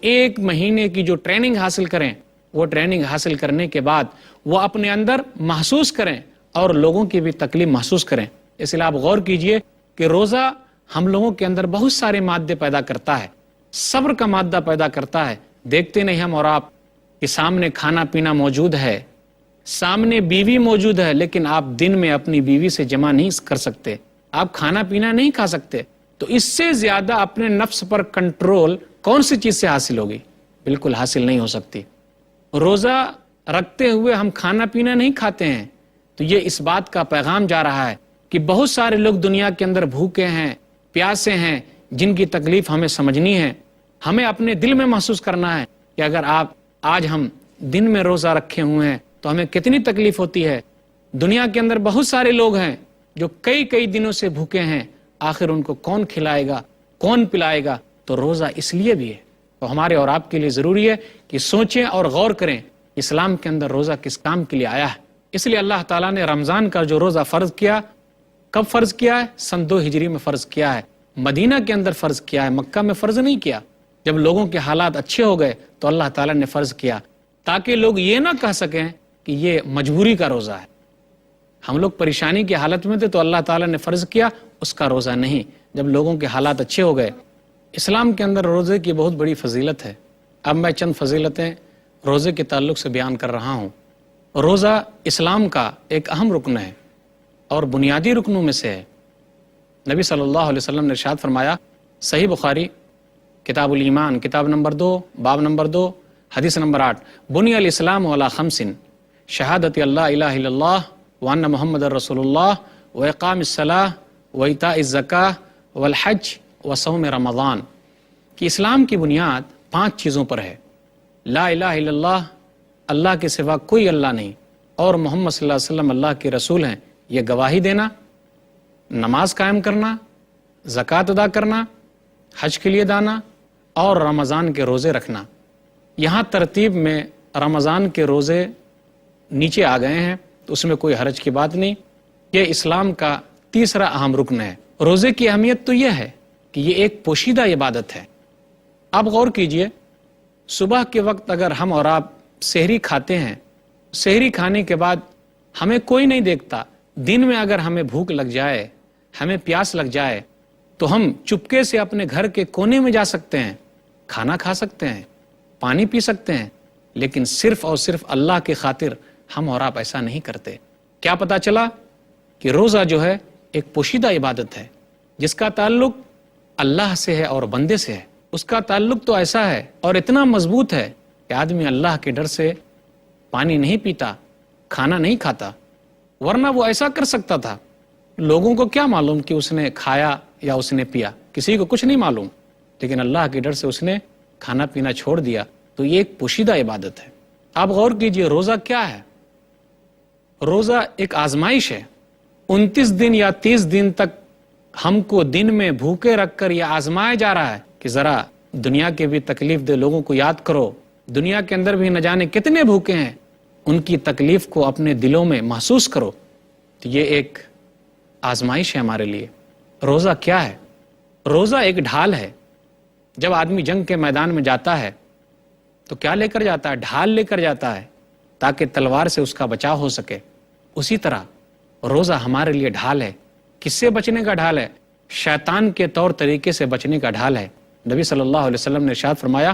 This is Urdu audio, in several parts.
ایک مہینے کی جو ٹریننگ حاصل کریں، وہ ٹریننگ حاصل کرنے کے بعد وہ اپنے اندر محسوس کریں اور لوگوں کی بھی تکلیف محسوس کریں۔ اس لیے آپ غور کیجئے کہ روزہ ہم لوگوں کے اندر بہت سارے مادے پیدا کرتا ہے، صبر کا مادہ پیدا کرتا ہے۔ دیکھتے نہیں ہم اور آپ کہ سامنے کھانا پینا موجود ہے، سامنے بیوی موجود ہے، لیکن آپ دن میں اپنی بیوی سے جمع نہیں کر سکتے، آپ کھانا پینا نہیں کھا سکتے، تو اس سے زیادہ اپنے نفس پر کنٹرول کون سی چیز سے حاصل ہوگی؟ بالکل حاصل نہیں ہو سکتی۔ روزہ رکھتے ہوئے ہم کھانا پینا نہیں کھاتے ہیں، تو یہ اس بات کا پیغام جا رہا ہے کہ بہت سارے لوگ دنیا کے اندر بھوکے ہیں، پیاسے ہیں، جن کی تکلیف ہمیں سمجھنی ہے۔ ہمیں اپنے دل میں محسوس کرنا ہے کہ اگر آج ہم دن میں روزہ رکھے ہوئے ہیں تو ہمیں کتنی تکلیف ہوتی ہے۔ دنیا کے اندر بہت سارے لوگ ہیں جو کئی دنوں سے بھوکے ہیں، آخر ان کو کون کھلائے گا، کون پلائے گا؟ تو روزہ اس لیے بھی ہے۔ تو ہمارے اور آپ کے لیے ضروری ہے کہ سوچیں اور غور کریں اسلام کے اندر روزہ کس کام کے لیے آیا ہے۔ اس لیے اللہ تعالیٰ نے رمضان کا جو روزہ فرض کیا، کب فرض کیا ہے؟ سن 2 ہجری میں فرض کیا ہے، مدینہ کے اندر فرض کیا ہے، مکہ میں فرض نہیں کیا۔ جب لوگوں کے حالات اچھے ہو گئے تو اللہ تعالیٰ نے فرض کیا، تاکہ لوگ یہ نہ کہہ سکیں کہ یہ مجبوری کا روزہ ہے۔ ہم لوگ پریشانی کی حالت میں تھے تو اللہ تعالیٰ نے فرض کیا، اس کا روزہ نہیں۔ جب لوگوں کے حالات اچھے ہو گئے۔ اسلام کے اندر روزے کی بہت بڑی فضیلت ہے۔ اب میں چند فضیلتیں روزے کے تعلق سے بیان کر رہا ہوں۔ روزہ اسلام کا ایک اہم رکن ہے اور بنیادی رکنوں میں سے ہے۔ نبی صلی اللہ علیہ وسلم نے ارشاد فرمایا، صحیح بخاری کتاب الایمان کتاب نمبر 2 باب نمبر 2 حدیث نمبر 8، بنی الاسلام علی 5، شہادت اللہ الہ الا اللہ وان محمد رسول اللہ واقام الصلاۃ وایتاء الزکاۃ والحج وصوم رمضان، کہ اسلام کی بنیاد 5 چیزوں پر ہے۔ لا الہ الا اللہ، اللہ کے سوا کوئی اللہ نہیں، اور محمد صلی اللہ علیہ وسلم اللہ کے رسول ہیں، یہ گواہی دینا، نماز قائم کرنا، زکوٰۃ ادا کرنا، حج کے لیے جانا، اور رمضان کے روزے رکھنا۔ یہاں ترتیب میں رمضان کے روزے نیچے آ گئے ہیں، تو اس میں کوئی حرج کی بات نہیں۔ یہ اسلام کا تیسرا اہم رکن ہے۔ روزے کی اہمیت تو یہ ہے کہ یہ ایک پوشیدہ عبادت ہے۔ آپ غور کیجئے، صبح کے وقت اگر ہم اور آپ سحری کھاتے ہیں، سحری کھانے کے بعد ہمیں کوئی نہیں دیکھتا، دن میں اگر ہمیں بھوک لگ جائے، ہمیں پیاس لگ جائے، تو ہم چپکے سے اپنے گھر کے کونے میں جا سکتے ہیں، کھانا کھا سکتے ہیں، پانی پی سکتے ہیں، لیکن صرف اور صرف اللہ کی خاطر ہم اور آپ ایسا نہیں کرتے۔ کیا پتا چلا کہ روزہ جو ہے ایک پوشیدہ عبادت ہے، جس کا تعلق اللہ سے ہے اور بندے سے ہے۔ اس کا تعلق تو ایسا ہے اور اتنا مضبوط ہے کہ آدمی اللہ کے ڈر سے پانی نہیں پیتا، کھانا نہیں کھاتا، ورنہ وہ ایسا کر سکتا تھا۔ لوگوں کو کیا معلوم کہ اس نے کھایا یا اس نے پیا، کسی کو کچھ نہیں معلوم، لیکن اللہ کے ڈر سے اس نے کھانا پینا چھوڑ دیا۔ تو یہ ایک پوشیدہ عبادت ہے۔ آپ غور کیجئے، روزہ کیا ہے؟ روزہ ایک آزمائش ہے۔ 29 دن یا 30 دن تک ہم کو دن میں بھوکے رکھ کر یہ آزمایا جا رہا ہے کہ ذرا دنیا کے بھی تکلیف دہ لوگوں کو یاد کرو، دنیا کے اندر بھی نہ جانے کتنے بھوکے ہیں، ان کی تکلیف کو اپنے دلوں میں محسوس کرو۔ تو یہ ایک آزمائش ہے ہمارے لیے۔ روزہ کیا ہے؟ روزہ ایک ڈھال ہے۔ جب آدمی جنگ کے میدان میں جاتا ہے تو کیا لے کر جاتا ہے؟ ڈھال لے کر جاتا ہے، تاکہ تلوار سے اس کا بچاؤ ہو سکے۔ اسی طرح روزہ ہمارے لیے ڈھال ہے۔ کس سے بچنے کا ڈھال ہے؟ شیطان کے طور طریقے سے بچنے کا ڈھال ہے۔ نبی صلی اللہ علیہ وسلم نے ارشاد فرمایا،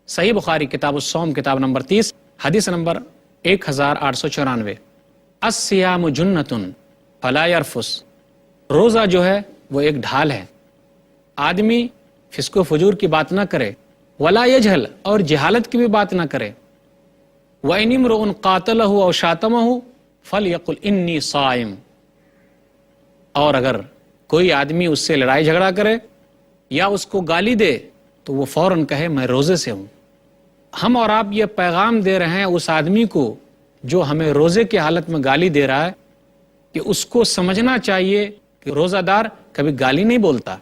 صحیح بخاری کتاب الصوم کتاب نمبر 30 حدیث نمبر 1894، الصیام جنۃ فلا یرفث، روزہ جو ہے وہ ایک ڈھال ہے۔ آدمی فسق و فجور کی بات نہ کرے، ولا یجہل، اور جہالت کی بھی بات نہ کرے۔ وَإِنِ امْرُؤٌ قَاتَلَهُ أَوْ شَاتَمَهُ فَلْيَقُلْ إِنِّي صَائِمٌ، اور اگر کوئی آدمی اس سے لڑائی جھگڑا کرے یا اس کو گالی دے تو وہ فوراً کہے میں روزے سے ہوں۔ ہم اور آپ یہ پیغام دے رہے ہیں اس آدمی کو جو ہمیں روزے کی حالت میں گالی دے رہا ہے، کہ اس کو سمجھنا چاہیے کہ روزہ دار کبھی گالی نہیں بولتا،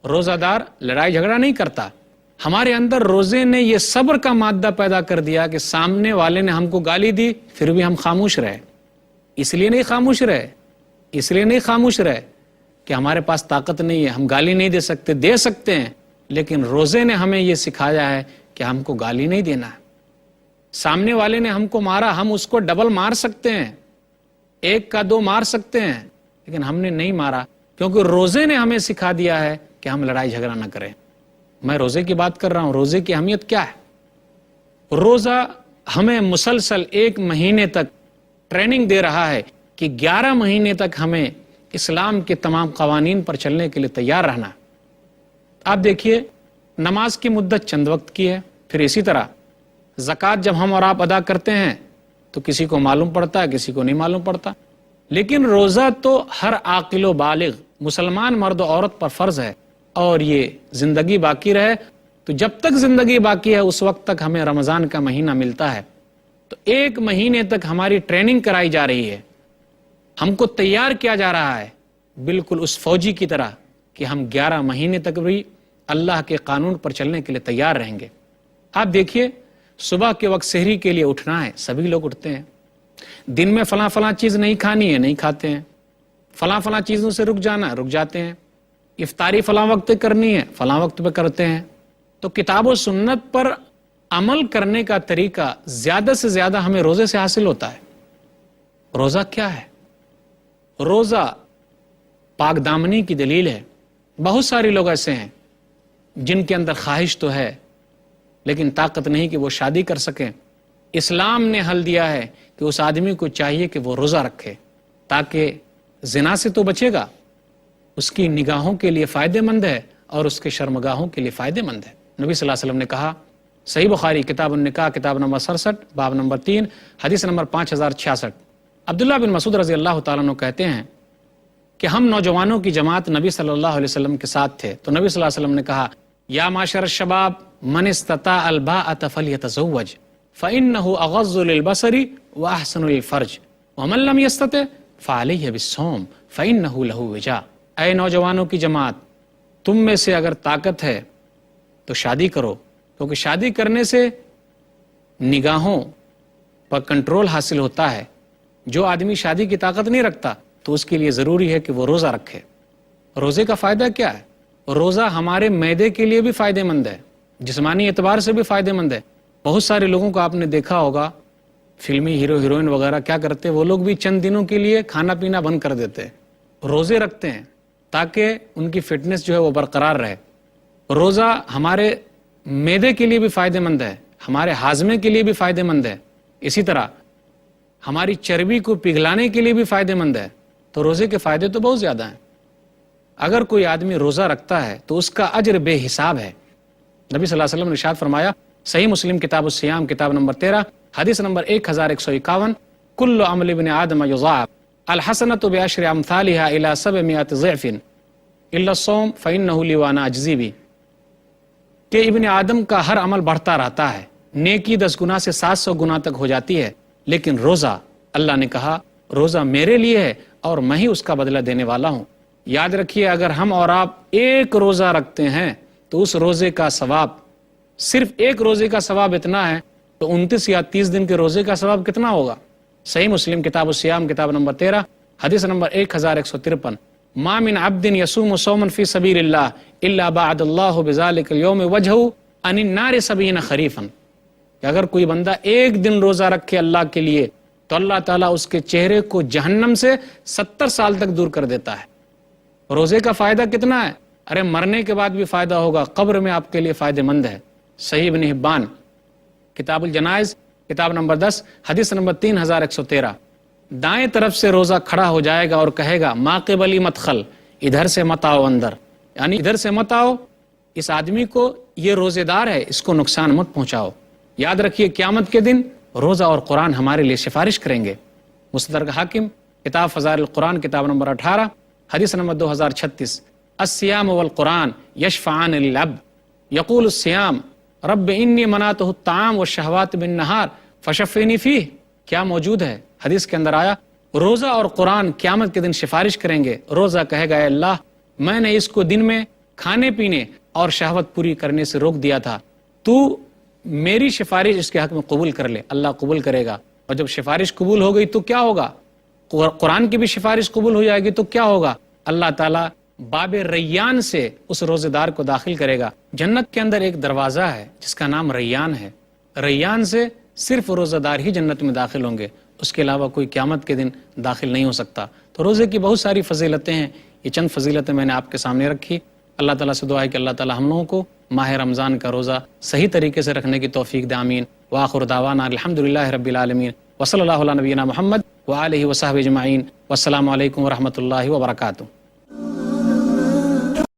روزہ دار لڑائی جھگڑا نہیں کرتا۔ ہمارے اندر روزے نے یہ صبر کا مادہ پیدا کر دیا کہ سامنے والے نے ہم کو گالی دی، پھر بھی ہم خاموش رہے۔ اس لیے نہیں خاموش رہے کہ ہمارے پاس طاقت نہیں ہے، ہم گالی نہیں دے سکتے، دے سکتے ہیں، لیکن روزے نے ہمیں یہ سکھایا ہے کہ ہم کو گالی نہیں دینا ہے. سامنے والے نے ہم کو مارا، ہم اس کو ڈبل مار سکتے ہیں، ایک کا دو مار سکتے ہیں، لیکن ہم نے نہیں مارا، کیونکہ روزے نے ہمیں سکھا دیا ہے کہ ہم لڑائی جھگڑا نہ کریں. میں روزے کی بات کر رہا ہوں. روزے کی اہمیت کیا ہے؟ روزہ ہمیں مسلسل 1 مہینے تک ٹریننگ دے رہا ہے کہ 11 مہینے تک ہمیں اسلام کے تمام قوانین پر چلنے کے لیے تیار رہنا. آپ دیکھیے، نماز کی مدت چند وقت کی ہے. پھر اسی طرح زکوٰۃ جب ہم اور آپ ادا کرتے ہیں تو کسی کو معلوم پڑتا ہے، کسی کو نہیں معلوم پڑتا. لیکن روزہ تو ہر عاقل و بالغ مسلمان مرد و عورت پر فرض ہے، اور یہ زندگی باقی رہے تو جب تک زندگی باقی ہے اس وقت تک ہمیں رمضان کا مہینہ ملتا ہے. تو 1 مہینے تک ہماری ٹریننگ کرائی جا رہی ہے، ہم کو تیار کیا جا رہا ہے بالکل اس فوجی کی طرح کہ ہم 11 مہینے تک بھی اللہ کے قانون پر چلنے کے لیے تیار رہیں گے. آپ دیکھیے، صبح کے وقت سحری کے لیے اٹھنا ہے، سبھی لوگ اٹھتے ہیں. دن میں فلاں فلاں چیز نہیں کھانی ہے، نہیں کھاتے ہیں. فلاں فلاں چیزوں سے رک جانا، رک جاتے ہیں. افطاری فلاں وقت کرنی ہے، فلاں وقت پہ کرتے ہیں. تو کتاب و سنت پر عمل کرنے کا طریقہ زیادہ سے زیادہ ہمیں روزے سے حاصل ہوتا ہے. روزہ کیا ہے؟ روزہ پاک دامنی کی دلیل ہے. بہت سارے لوگ ایسے ہیں جن کے اندر خواہش تو ہے لیکن طاقت نہیں کہ وہ شادی کر سکیں. اسلام نے حل دیا ہے کہ اس آدمی کو چاہیے کہ وہ روزہ رکھے تاکہ زنا سے تو بچے گا، اس کی نگاہوں کے لیے فائدہ مند ہے اور اس کے شرمگاہوں کے لیے فائدہ مند ہے. نبی صلی اللہ علیہ وسلم نے کہا، صحیح بخاری کتاب النکاح کتاب نمبر 67 باب نمبر 3 حدیث نمبر 5066، عبداللہ بن مسعود رضی اللہ تعالیٰ عنہ کہتے ہیں کہ ہم نوجوانوں کی جماعت نبی صلی اللہ علیہ وسلم کے ساتھ تھے. تو نبی صلی اللہ علیہ وسلم نے کہا، یا معاشر الشباب من استطاع الباءة فلیتزوج فإنه اغض للبصر واحسن للفرج ومن لم يستطع فعلیہ بالصوم فإنه له وجاء. اے نوجوانوں کی جماعت، تم میں سے اگر طاقت ہے تو شادی کرو، کیونکہ شادی کرنے سے نگاہوں پر کنٹرول حاصل ہوتا ہے. جو آدمی شادی کی طاقت نہیں رکھتا تو اس کے لیے ضروری ہے کہ وہ روزہ رکھے. روزے کا فائدہ کیا ہے؟ روزہ ہمارے معدے کے لیے بھی فائدہ مند ہے، جسمانی اعتبار سے بھی فائدہ مند ہے. بہت سارے لوگوں کو آپ نے دیکھا ہوگا، فلمی ہیرو ہیروئن وغیرہ کیا کرتے، وہ لوگ بھی چند دنوں کے لیے کھانا پینا بند کر دیتے، روزے رکھتے ہیں تاکہ ان کی فٹنس جو ہے وہ برقرار رہے. روزہ ہمارے معدے کے لیے بھی فائدہ مند ہے، ہمارے ہاضمے کے لیے بھی فائدہ مند ہے، اسی طرح ہماری چربی کو پگھلانے کے لیے بھی فائدہ مند ہے. تو روزے کے فائدے تو بہت زیادہ ہیں. اگر کوئی آدمی روزہ رکھتا ہے تو اس کا اجر بے حساب ہے. نبی صلی اللہ علیہ وسلم نے ارشاد فرمایا، صحیح مسلم کتاب الصیام کتاب نمبر 13 حدیث نمبر 1151، کل عمل ابن آدم یضاعف الحسنۃ بعشر امثالها الى 700 ضعف الا الصوم فانه لی وانا اجزی بہ، کہ ابن آدم کا ہر عمل بڑھتا رہتا ہے، نیکی 10 گنا سے 700 گنا تک ہو جاتی ہے، لیکن روزہ، اللہ نے کہا روزہ میرے لیے ہے اور میں ہی اس کا بدلہ دینے والا ہوں. یاد رکھیے، اگر ہم اور آپ ایک روزہ رکھتے ہیں تو اس روزے کا ثواب، صرف ایک روزے کا ثواب اتنا ہے تو 29 یا 30 دن کے روزے کا ثواب کتنا ہوگا؟ صحیح مسلم کتاب الصیام کتاب نمبر 13 حدیث نمبر 1153، ما من عبد یصوم صوما فی سبیل اللہ الا بعد اللہ بذلک اليوم وجہہ عن النار 70 خریفا، کہ اگر کوئی بندہ ایک دن روزہ رکھے اللہ کے لیے تو اللہ تعالیٰ اس کے چہرے کو جہنم سے 70 سال تک دور کر دیتا ہے. روزے کا فائدہ کتنا ہے؟ ارے مرنے کے بعد بھی فائدہ ہوگا، قبر میں آپ کے لیے فائدہ مند ہے. صحیح ابن حبان کتاب الجنائز کتاب نمبر 10 حدیث نمبر 3113، دائیں طرف سے روزہ کھڑا ہو جائے گا اور کہے گا ما قبلی مدخل، ادھر سے مت آؤ اندر، یعنی ادھر سے مت آؤ، اس آدمی کو، یہ روزے دار ہے، اس کو نقصان مت پہنچاؤ. یاد رکھیے قیامت کے دن روزہ اور قرآن ہمارے لیے سفارش کریں گے. مستدرک حاکم کتاب فضائل القرآن کتاب نمبر 18 حدیث نمبر 2036، الصیام والقرآن یشفعان للعبد یقول الصیام رب انی منعتہ الطعام والشہوات بالنہار فشفینی فیہ. کیا موجود ہے؟ حدیث کے اندر آیا روزہ اور قرآن قیامت کے دن سفارش کریں گے. روزہ کہے گا، اے اللہ میں نے اس کو دن میں کھانے پینے اور شہوت پوری کرنے سے روک دیا تھا، تو میری سفارش اس کے حق میں قبول کر لے. اللہ قبول کرے گا، اور جب سفارش قبول ہو گئی تو کیا ہوگا؟ قرآن کی بھی سفارش قبول ہو جائے گی تو کیا ہوگا؟ اللہ تعالیٰ باب ریان سے اس روزے دار کو داخل کرے گا۔ جنت کے اندر ایک دروازہ ہے جس کا نام ریان ہے، ریان سے صرف روزہ دار ہی جنت میں داخل ہوں گے، اس کے علاوہ کوئی قیامت کے دن داخل نہیں ہو سکتا۔ تو روزے کی بہت ساری فضیلتیں ہیں، یہ چند فضیلتیں میں نے آپ کے سامنے رکھی۔ اللہ تعالیٰ سے دعا ہے کہ اللہ تعالیٰ ہم لوگوں کو ماہ رمضان کا روزہ صحیح طریقے سے رکھنے کی توفیق دے، آمین۔ وآخر دعوانا الحمدللہ رب العالمین، وصلی اللہ علی نبینا محمد وآلہ وصحبہ اجمعین، والسلام علیکم ورحمۃ اللہ وبرکاتہ۔